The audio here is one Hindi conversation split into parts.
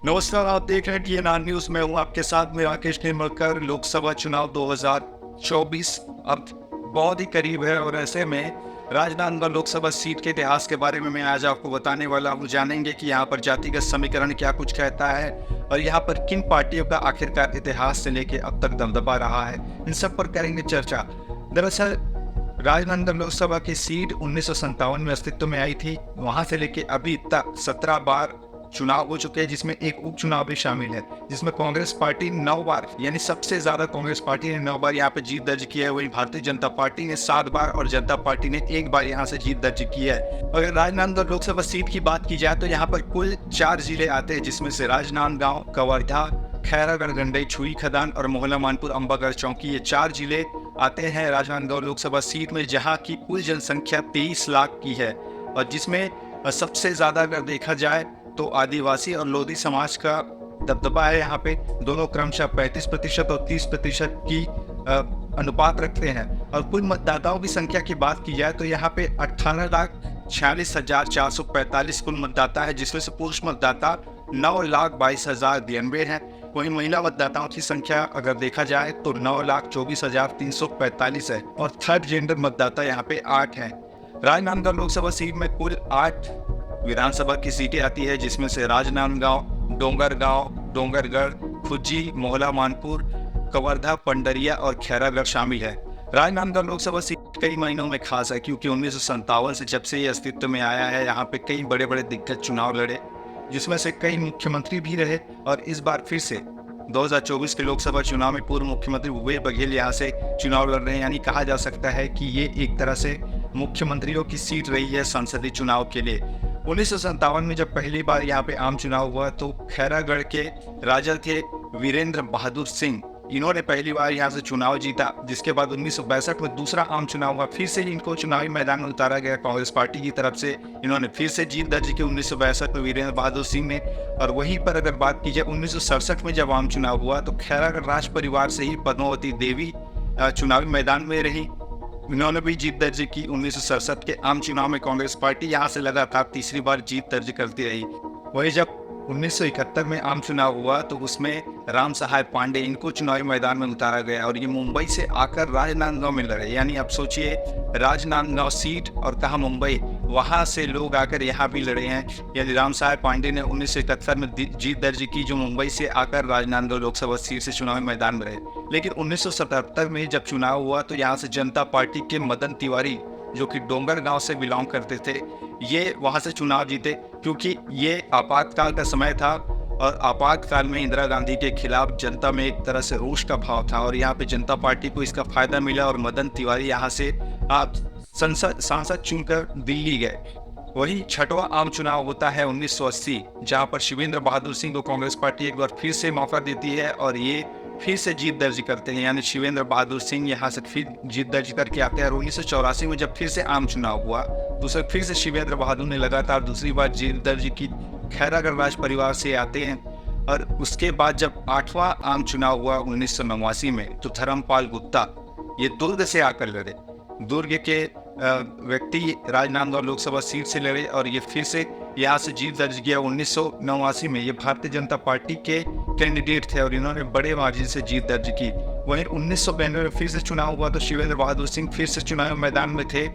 नमस्कार, आप देख रहे हैं TNR न्यूज। मैं हूं आपके साथ में राकेश निर्मलकर। लोकसभा चुनाव 2024 अब बहुत ही करीब है और ऐसे में राजनांदगांव लोकसभा सीट के इतिहास के बारे में मैं आज आपको बताने वाला हूं। जानेंगे कि यहाँ पर जातिगत समीकरण क्या कुछ कहता है और यहाँ पर किन पार्टियों का आखिरकार इतिहास से लेके अब तक दबदबा रहा है, इन सब पर करेंगे चर्चा। दरअसल राजनांदगांव लोकसभा की सीट 1957 में अस्तित्व में आई थी। वहां से लेके अभी तक 17 बार चुनाव हो चुके हैं, जिसमें एक उपचुनाव भी शामिल है, जिसमें कांग्रेस पार्टी 9 बार, यानी सबसे ज्यादा कांग्रेस पार्टी ने 9 बार यहाँ पे जीत दर्ज की है। वहीं भारतीय जनता पार्टी ने 7 बार और जनता पार्टी ने 1 बार यहाँ से जीत दर्ज की है। अगर राजनांदगांव लोकसभा सीट की बात की जाए तो यहाँ पर कुल 4 जिले आते हैं, जिसमें से राजनांदगांव, कवर्धा, खैरागढ़, गंडई, छुई खदान और मोहला मानपुर, अंबागढ़ चौकी, ये 4 जिले आते हैं राजनांदगांव लोकसभा सीट में, जहां की कुल जनसंख्या 23 लाख की है और जिसमें सबसे ज्यादा अगर देखा जाए तो आदिवासी और लोधी समाज का दबदबा है। यहाँ पे दोनों क्रमशः 35% और 30% की अनुपात रखते हैं। और कुल मतदाताओं की संख्या की बात की जाए तो यहाँ पे 18,46,445 कुल मतदाता है, जिसमें से पुरुष मतदाता 9,22,092 हैं। वहीं महिला मतदाताओं की संख्या अगर देखा जाए तो 9,24,345 है और थर्ड जेंडर मतदाता यहाँ पे 8 हैं। राजनांदगांव लोकसभा सीट में कुल 8 विधानसभा की सीटें आती है, जिसमें से राजनांदगांव, डोंगरगढ़, खुज्जी, मोहला मानपुर, कवर्धा, पंडरिया और खैरागढ़ शामिल है। राजनांदगांव लोकसभा सीट कई मायनों में खास है, क्योंकि 1957 से जब से ये अस्तित्व में आया है, यहाँ पे कई बड़े बड़े दिग्गज चुनाव लड़े, जिसमें से कई मुख्यमंत्री भी रहे। और इस बार फिर से 2024 के लोकसभा चुनाव में पूर्व मुख्यमंत्री भूपेश बघेल यहाँ से चुनाव लड़ रहे हैं। यानी कहा जा सकता है कि ये एक तरह से मुख्यमंत्रियों की सीट रही है संसदीय चुनाव के लिए। 1957 में जब पहली बार यहाँ पे आम चुनाव हुआ तो खैरागढ़ के राजा थे वीरेंद्र बहादुर सिंह, इन्होंने पहली बार यहाँ से चुनाव जीता। जिसके बाद 1962 में दूसरा आम चुनाव हुआ, फिर से इनको चुनावी मैदान में उतारा गया कांग्रेस पार्टी की तरफ से। इन्होंने फिर से जीत दर्ज की 1962 में वीरेंद्र बहादुर सिंह ने। और वहीं पर अगर बात की जाए 1967 में जब आम चुनाव हुआ तो खैरागढ़ राज परिवार से ही पद्मावती देवी चुनावी मैदान में रही, इन्होंने भी जीत दर्ज की। 1967 के आम चुनाव में कांग्रेस पार्टी यहाँ से लगातार तीसरी बार जीत दर्ज करती रही। वही जब 1971 में आम चुनाव हुआ तो उसमें राम सहाय पांडे, इनको चुनावी मैदान में उतारा गया और ये मुंबई से आकर राजनांदगांव में लड़े। यानी अब सोचिए, राजनांदगांव सीट और कहा मुंबई, वहां से लोग आकर यहाँ भी लड़े हैं। यानी राम सहाय पांडे ने 1971 में जीत दर्ज की, जो मुंबई से आकर राजनांदगांव लोकसभा सीट से चुनावी मैदान में रहे। लेकिन 1977 में जब चुनाव हुआ तो यहाँ से जनता पार्टी के मदन तिवारी, जो कि डोंगरगांव से बिलोंग करते थे, ये वहां से चुनाव जीते, क्योंकि ये आपातकाल का समय था और आपातकाल में इंदिरा गांधी के खिलाफ जनता में एक तरह से रोष का भाव था और यहाँ पे जनता पार्टी को इसका फायदा मिला और मदन तिवारी यहाँ से सांसद चुनकर दिल्ली गए। वही छठवां आम चुनाव होता है 1980, जहां पर शिवेंद्र बहादुर सिंह को कांग्रेस पार्टी एक बार फिर से मौका देती है और ये फिर से जीत दर्ज करते हैं। यानी शिवेंद्र बहादुर सिंह यहाँ से फिर जीत दर्ज करके आते हैं। और 1984 में जब फिर से आम चुनाव हुआ तो फिर से शिवेंद्र बहादुर ने लगातार दूसरी बार जीत दर्ज की, खैरागढ़ राज परिवार से आते हैं। और उसके बाद जब 8वां आम चुनाव हुआ 1989 में तो धर्मपाल गुप्ता ये दुर्ग से आकर लड़े। दुर्ग के व्यक्ति राजनांदगांव लोकसभा सीट से लड़े और ये फिर से यहाँ से जीत दर्ज किया 1989 में। ये भारतीय जनता पार्टी के कैंडिडेट थे और इन्होंने बड़े मार्जिन से जीत दर्ज की। वहीं 1992 में फिर से चुनाव हुआ तो शिवेंद्र बहादुर सिंह फिर से चुनाव मैदान में थे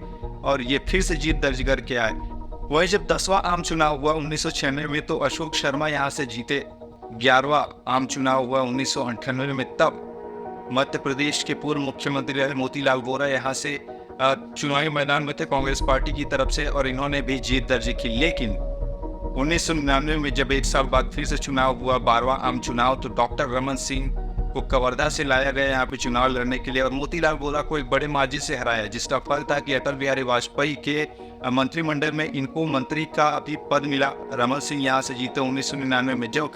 और ये फिर से जीत दर्ज करके आए। वहीं जब 10वां आम चुनाव हुआ 1996 में तो अशोक शर्मा यहाँ से जीते। 11वां आम चुनाव हुआ 1998 में, तब मध्य प्रदेश के पूर्व मुख्यमंत्री मोतीलाल वोरा यहाँ से चुनावी मैदान में थे कांग्रेस पार्टी की तरफ से और इन्होंने भी जीत दर्ज की। लेकिन 1999 में जब एक साल बाद फिर से चुनाव हुआ, 12वां आम चुनाव, तो डॉक्टर रमन सिंह को कवर्धा से लाया गया यहाँ पे चुनाव लड़ने के लिए और मोतीलाल वोरा को एक बड़े मार्जिन से हराया, जिसका फल था कि अटल बिहारी वाजपेयी के मंत्रिमंडल में इनको मंत्री का भी पद मिला। रमन सिंह यहाँ से जीते 1999 में। जब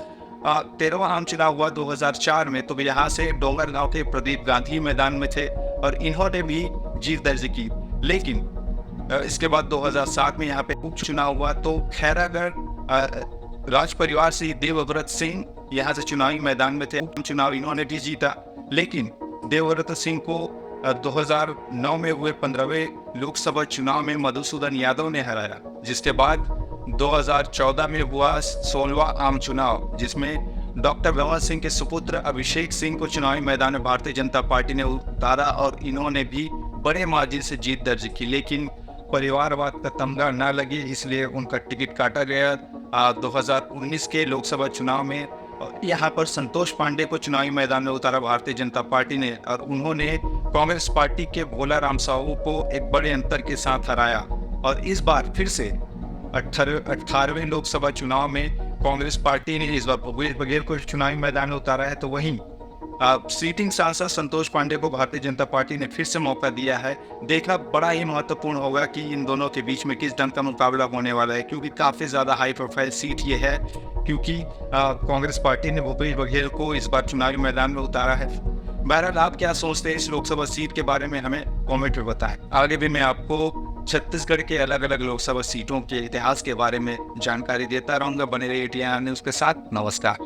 13वां आम चुनाव हुआ 2004 में तो यहाँ से डोंगरगांव के प्रदीप गांधी मैदान में थे और इन्होंने भी जीत दर्ज की। लेकिन इसके बाद 2007 में यहाँ पे उपचुनाव हुआ तो खैरागढ़ राज परिवार से देवव्रत सिंह यहाँ से चुनावी मैदान में थे। चुनाव इन्होंने भी जीता, लेकिन देवव्रत सिंह को 2009 में हुए 15वें लोकसभा चुनाव में मधुसूदन यादव ने हराया, जिसके बाद 2014 में हुआ 16वां आम चुनाव, जिसमें डॉक्टर भगवत सिंह के सुपुत्र अभिषेक सिंह को चुनावी मैदान में भारतीय जनता पार्टी ने उतारा और इन्होंने भी बड़े मार्जिन से जीत दर्ज की, लेकिन परिवारवाद का तमगा न लगे इसलिए उनका टिकट काटा गया 2019 के लोकसभा चुनाव में। यहाँ पर संतोष पांडे को चुनावी मैदान में उतारा भारतीय जनता पार्टी ने और उन्होंने कांग्रेस पार्टी के भोला राम साहू को एक बड़े अंतर के साथ हराया। और इस बार फिर से 18वें लोकसभा चुनाव में कांग्रेस पार्टी ने इस बार भूपेश बघेल को चुनावी मैदान में उतारा है, तो वहीं सीटिंग सांसद संतोष पांडे को भारतीय जनता पार्टी ने फिर से मौका दिया है। देखना बड़ा ही महत्वपूर्ण होगा कि इन दोनों के बीच में किस ढंग का मुकाबला होने वाला है, क्योंकि काफ़ी ज़्यादा हाई प्रोफाइल सीट ये है, क्योंकि कांग्रेस पार्टी ने भूपेश बघेल को इस बार चुनावी मैदान में उतारा है। बहरहाल आप क्या सोचते हैं इस लोकसभा सीट के बारे में, हमें कॉमेंट में बताएं। आगे भी मैं आपको छत्तीसगढ़ के अलग अलग लोकसभा सीटों के इतिहास के बारे में जानकारी देता रहूँगा। बने रहिए TNR न्यूज़ के साथ। नमस्कार।